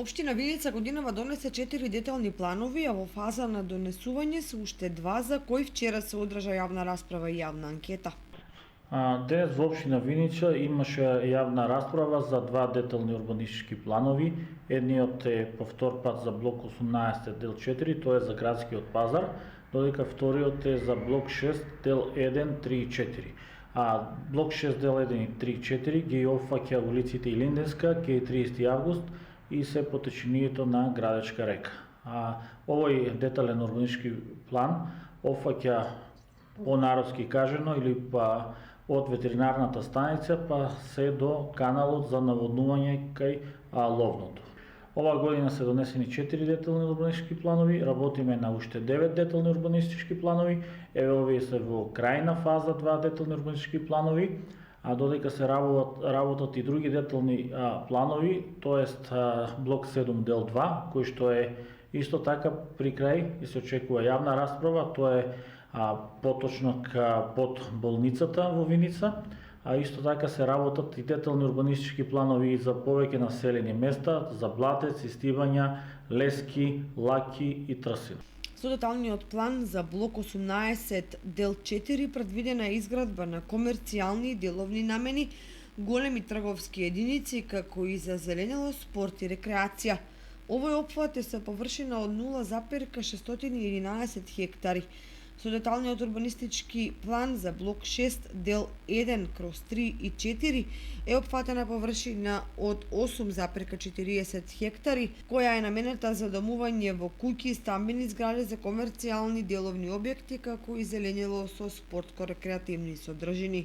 Општина Виница годинава донесе 4 детални планови, а во фаза на донесување се уште 2 за кои вчера се одржа јавна расправа и јавна анкета. Денес во општина Винича имаше јавна расправа за 2 детални урбанистички планови. Едниот е повтор пат за блок 18 дел 4, тоа е за градскиот пазар, додека вториот е за блок 6 дел 1, 3 и 4. Блок 6 дел 1 и 3 и 4 ги опфаќа улиците Илинденска, ке 30 август и се по течението на Градечка река. Овој детален урбанистички план опфаќа по народски кажено или па од ветеринарната станица па се до каналот за наводнување кај ловното. Оваа година се донесени 4 детални урбанистички планови, работиме на уште 9 детални урбанистички планови, овие се во крајна фаза 2 детални урбанистички планови, додека се работат и други детални планови, тоест блок 7 дел 2, кој што е исто така при крај и се очекува јавна расправа, тоа е поточно под болницата во Виница, исто така се работат и детални урбанистички планови за повеќе населени места, за Блатец, Истивања, Лески, Лаки и Трсина. Со деталниот план за блок 18 дел 4 предвидена е изградба на комерцијални и деловни намени, големи трговски единици, како и за зеленело, спорт и рекреација. Овој опфат е со површина од 0,611 хектари. Со деталниот урбанистички план за блок 6 дел 1/3 и 4 е опфатена површина од 8,40 хектари, која е наменета за домување во куќи и стамбени згради за комерцијални деловни објекти, како и зеленило со спортско-рекреативни содржини.